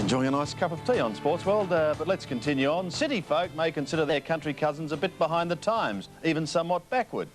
Enjoying a nice cup of tea on Sportsworld, but let's continue on. City folk may consider their country cousins a bit behind the times, even somewhat backward.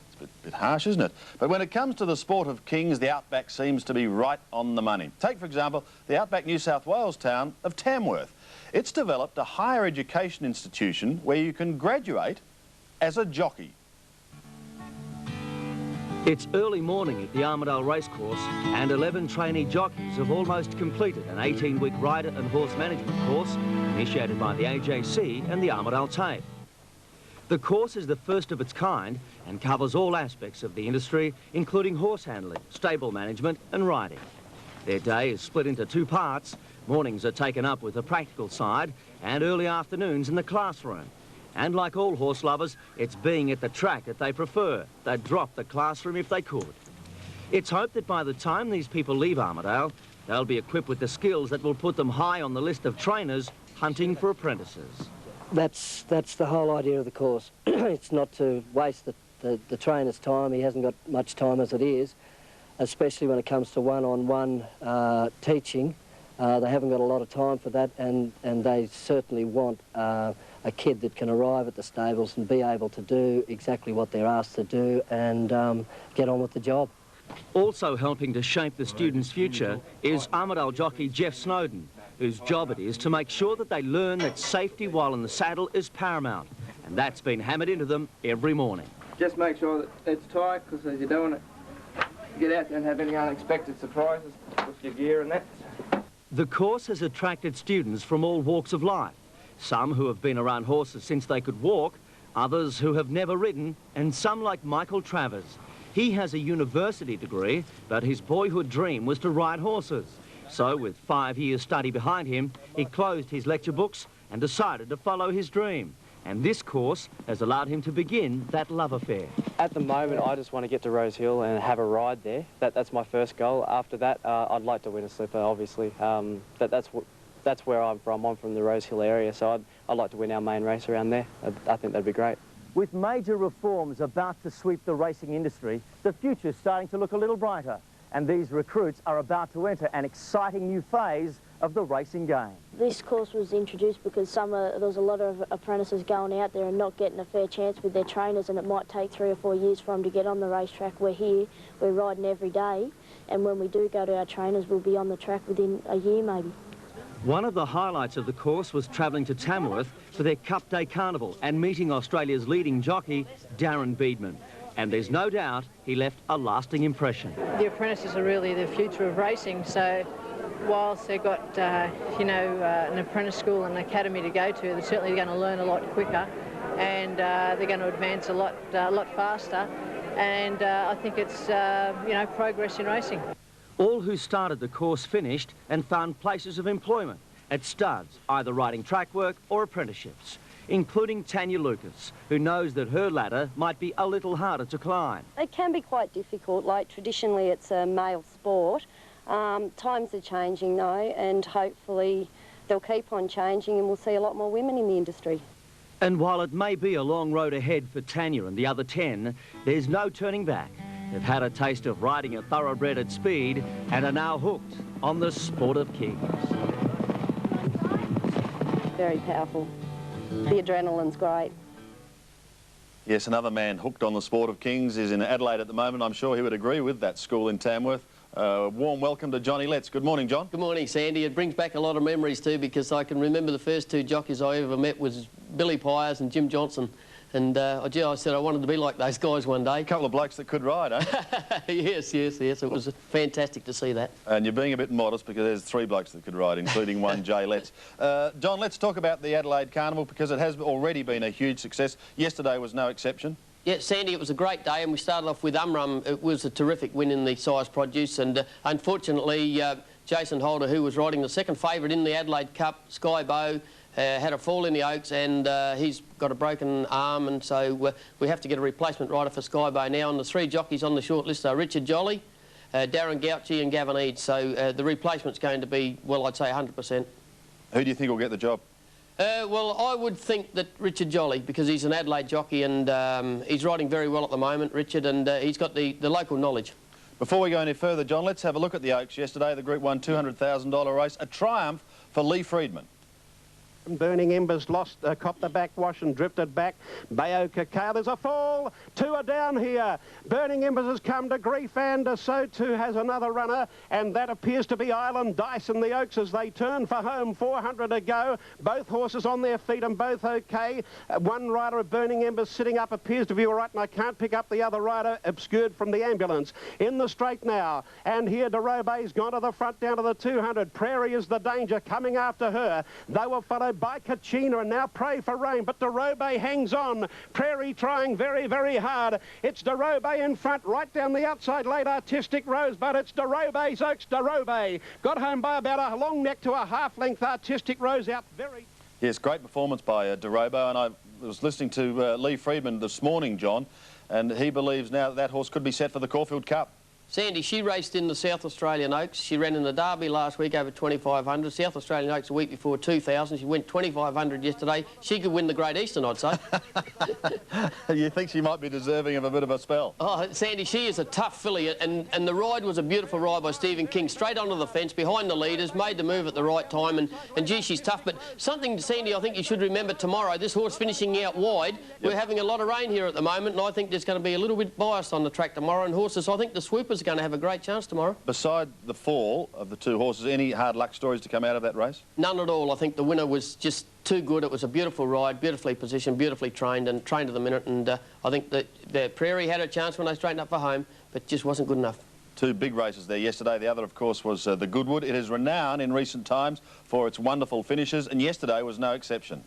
It's a bit harsh, isn't it? But when it comes to the sport of kings, the outback seems to be right on the money. Take, for example, the outback New South Wales town of Tamworth. It's developed a higher education institution where you can graduate as a jockey. It's early morning at the Armidale Racecourse and 11 trainee jockeys have almost completed an 18-week rider and horse management course initiated by the AJC and the Armidale TAFE. The course is the first of its kind and covers all aspects of the industry, including horse handling, stable management and riding. Their day is split into two parts. Mornings are taken up with the practical side and early afternoons in the classroom. And like all horse lovers, it's being at the track that they prefer. They'd drop the classroom if they could. It's hoped that by the time these people leave Armidale, they'll be equipped with the skills that will put them high on the list of trainers hunting for apprentices. That's the whole idea of the course. It's not to waste the trainer's time. He hasn't got much time as it is, especially when it comes to one-on-one teaching. They haven't got a lot of time for that, and they certainly want a kid that can arrive at the stables and be able to do exactly what they're asked to do and get on with the job. Also helping to shape the students' future is Armidale jockey Jeff Snowden, whose job it is to make sure that they learn that safety while in the saddle is paramount, and that's been hammered into them every morning. Just make sure that it's tight, because as you're doing it, get out there and have any unexpected surprises with your gear and that. The course has attracted students from all walks of life. Some who have been around horses since they could walk, others who have never ridden, and some like Michael Travers. He has a university degree, but his boyhood dream was to ride horses. So with 5 years study behind him, he closed his lecture books and decided to follow his dream. And this course has allowed him to begin that love affair. At the moment, I just want to get to Rose Hill and have a ride there. That's my first goal. After that, I'd like to win a slipper, obviously. That's where I'm from. I'm from the Rose Hill area, so I'd like to win our main race around there. I think that'd be great. With major reforms about to sweep the racing industry, the future's starting to look a little brighter. And these recruits are about to enter an exciting new phase of the racing game. This course was introduced because there was a lot of apprentices going out there and not getting a fair chance with their trainers, and it might take 3 or 4 years for them to get on the racetrack. We're here, we're riding every day, and when we do go to our trainers, we'll be on the track within a year maybe. One of the highlights of the course was travelling to Tamworth for their Cup Day Carnival and meeting Australia's leading jockey, Darren Beedman. And there's no doubt he left a lasting impression. The apprentices are really the future of racing, so whilst they've got, an apprentice school and academy to go to, they're certainly going to learn a lot quicker, and they're going to advance a lot faster, and I think it's, progress in racing. All who started the course finished and found places of employment at studs, either riding track work or apprenticeships, including Tanya Lucas, who knows that her ladder might be a little harder to climb. It can be quite difficult. Like, traditionally it's a male sport. Times are changing though, and hopefully they'll keep on changing and we'll see a lot more women in the industry. And while it may be a long road ahead for Tanya and the other 10, there's no turning back. They've had a taste of riding a thoroughbred at speed and are now hooked on the sport of kings. Very powerful. The adrenaline's great. Yes, another man hooked on the sport of kings is in Adelaide at the moment. I'm sure he would agree with that school in Tamworth. Warm welcome to Johnny Letts. Good morning, John. Good morning, Sandy. It brings back a lot of memories too, because I can remember the first 2 jockeys I ever met was Billy Pyers and Jim Johnson. And I said I wanted to be like those guys one day. A couple of blokes that could ride, eh? Yes. It was fantastic to see that. And you're being a bit modest because there's 3 blokes that could ride, including one Jay Letts. John, let's talk about the Adelaide Carnival, because it has already been a huge success. Yesterday was no exception. Yeah, Sandy, it was a great day, and we started off with Umrum. It was a terrific win in the size produce, and unfortunately, Jason Holder, who was riding the second favourite in the Adelaide Cup, Sky Bow, had a fall in the Oaks, and he's got a broken arm, and so we have to get a replacement rider for Sky Bow now. And the 3 jockeys on the short list are Richard Jolly, Darren Gouchy and Gavin Eads. So the replacement's going to be, well, I'd say 100%. Who do you think will get the job? Well, I would think that Richard Jolly, because he's an Adelaide jockey and he's riding very well at the moment, Richard, and he's got the local knowledge. Before we go any further, John, let's have a look at the Oaks yesterday. The Group 1 $200,000 race, a triumph for Lee Friedman. Burning Embers copped the backwash and drifted back. Bayo Cacao, there's a fall. 2 are down here. Burning Embers has come to grief, and so too has another runner, and that appears to be Island Dice and the Oaks as they turn for home. 400 to go. Both horses on their feet and both okay. One rider of Burning Embers sitting up appears to be all right, and I can't pick up the other rider, obscured from the ambulance. In the straight now, and here DeRobe's gone to the front down to the 200. Prairie is the danger coming after her. They were followed by Kachina and now Pray for Rain, but DeRobe hangs on. Prairie trying very, very hard. It's DeRobe in front, right down the outside, late Artistic Rose, but it's DeRobe's Oaks. DeRobe got home by about a long neck to a half-length. Artistic Rose out very... Yes, great performance by DeRobe, and I was listening to Lee Friedman this morning, John, and he believes now that horse could be set for the Caulfield Cup. Sandy, she raced in the South Australian Oaks. She ran in the Derby last week over 2,500. South Australian Oaks a week before 2,000. She went 2,500 yesterday. She could win the Great Eastern, I'd say. You think she might be deserving of a bit of a spell? Oh, Sandy, she is a tough filly, and the ride was a beautiful ride by Stephen King. Straight onto the fence, behind the leaders, made the move at the right time, and gee, she's tough. But something, Sandy, I think you should remember tomorrow, this horse finishing out wide. Yep. We're having a lot of rain here at the moment, and I think there's going to be a little bit biased on the track tomorrow, and horses, I think the Swoopers are going to have a great chance tomorrow. Beside the fall of the 2 horses, any hard luck stories to come out of that race? None at all. I think the winner was just too good. It was a beautiful ride, beautifully positioned, beautifully trained, and trained to the minute. And I think that the Prairie had a chance when they straightened up for home, but just wasn't good enough. 2 big races there yesterday. The other, of course, was the Goodwood. It is renowned in recent times for its wonderful finishes, and yesterday was no exception.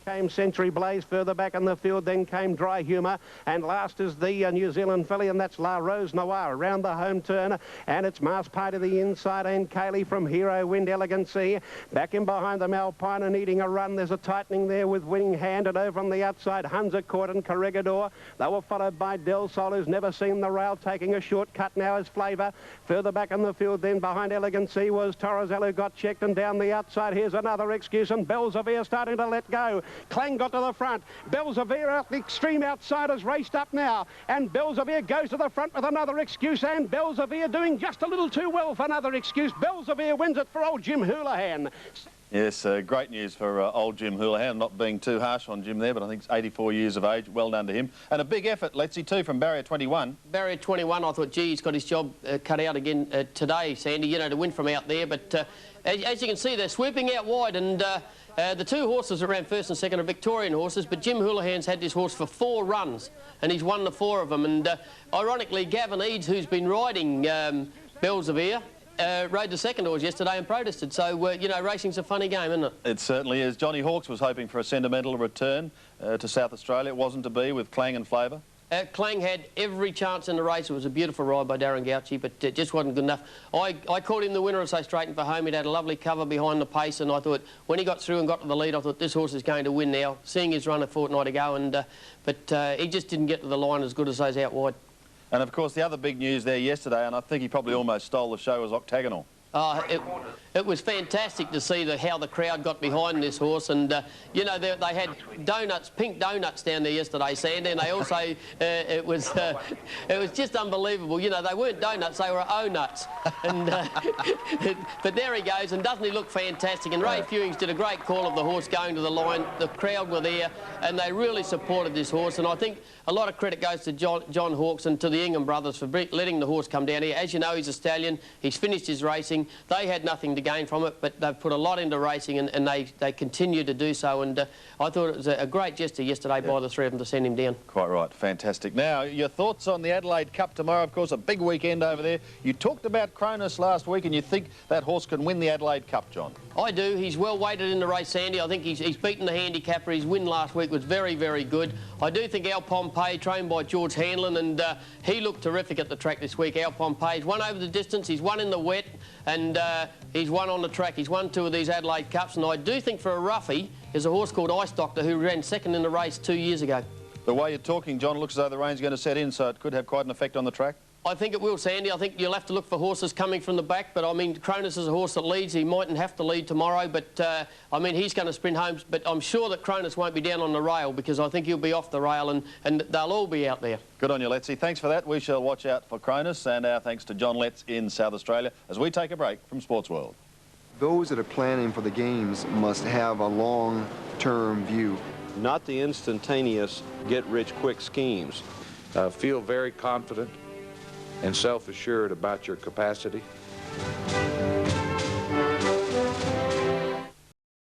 Came Century Blaze further back in the field, then came Dry Humour, and last is the New Zealand filly, and that's La Rose Noire around the home turn, and it's Mars Pie to the inside, and Kaylee from Hero Wind Elegancy. Back in behind them, Alpine and needing a run. There's a tightening there with Winning Hand, and over on the outside, Hunza Court and Corregidor. They were followed by Del Sol, who's never seen the rail, taking a shortcut now as Flavour. Further back in the field, then behind Elegancy was Torrizel, who got checked, and down the outside, here's another excuse, and Belzevere starting to let go. Clang got to the front. Belzevere out the extreme outside has raced up now, and Belzevere goes to the front with another excuse, and Belzevere doing just a little too well for another excuse. Belzevere wins it for old Jim Houlihan. Yes, great news for old Jim Houlihan. Not being too harsh on Jim there, but I think it's 84 years of age. Well done to him. And a big effort, Letsy, too, from Barrier 21. Barrier 21, I thought, gee, he's got his job cut out again today, Sandy, you know, to win from out there. But as you can see, they're swooping out wide, and the 2 horses around first and second are Victorian horses, but Jim Houlihan's had this horse for 4 runs, and he's won the 4 of them. And ironically, Gavin Eads, who's been riding Belzevere, rode the second horse yesterday and protested. So, you know, racing's a funny game, isn't it? It certainly is. Johnny Hawkes was hoping for a sentimental return to South Australia. It wasn't to be with Clang and Flavour. Clang had every chance in the race. It was a beautiful ride by Darren Gauci, but it just wasn't good enough. I called him the winner as they straightened for home. He'd had a lovely cover behind the pace, and I thought when he got through and got to the lead, I thought this horse is going to win now, seeing his run a fortnight ago, and but he just didn't get to the line as good as those out wide. And, of course, the other big news there yesterday, and I think he probably almost stole the show, was Octagonal. It was fantastic to see how the crowd got behind this horse, and you know, they had donuts, pink donuts down there yesterday, Sandy, and they also it was just unbelievable. You know, they weren't donuts, they were O-nuts, and but there he goes, and doesn't he look fantastic? And Ray Fewings did a great call of the horse going to the line. The crowd were there, and they really supported this horse, and I think a lot of credit goes to John Hawkes and to the Ingham brothers for letting the horse come down here. As you know, he's a stallion. He's finished his racing. They had nothing to gain from it, but they've put a lot into racing, and they continue to do so. And I thought it was a great gesture yesterday by the 3 of them to send him down. Quite right. Fantastic. Now, your thoughts on the Adelaide Cup tomorrow? Of course, a big weekend over there. You talked about Cronus last week, and you think that horse can win the Adelaide Cup, John? I do. He's well weighted in the race, Sandy. I think he's beaten the handicapper. His win last week was very, very good. I do think Al Pompey, trained by George Hanlon, and he looked terrific at the track this week. Al Pompey's won over the distance. He's won in the wet, and he's won on the track. He's won 2 of these Adelaide Cups, and I do think for a roughie, there's a horse called Ice Doctor who ran second in the race 2 years ago. The way you're talking, John, looks as though the rain's going to set in, so it could have quite an effect on the track. I think it will, Sandy. I think you'll have to look for horses coming from the back, but I mean, Cronus is a horse that leads. He mightn't have to lead tomorrow, but I mean, he's going to sprint home. But I'm sure that Cronus won't be down on the rail, because I think he'll be off the rail, and they'll all be out there. Good on you, Letzi. Thanks for that. We shall watch out for Cronus, and our thanks to John Letts in South Australia as we take a break from Sports World. Those that are planning for the games must have a long-term view. Not the instantaneous get-rich-quick schemes. Feel very confident and self-assured about your capacity.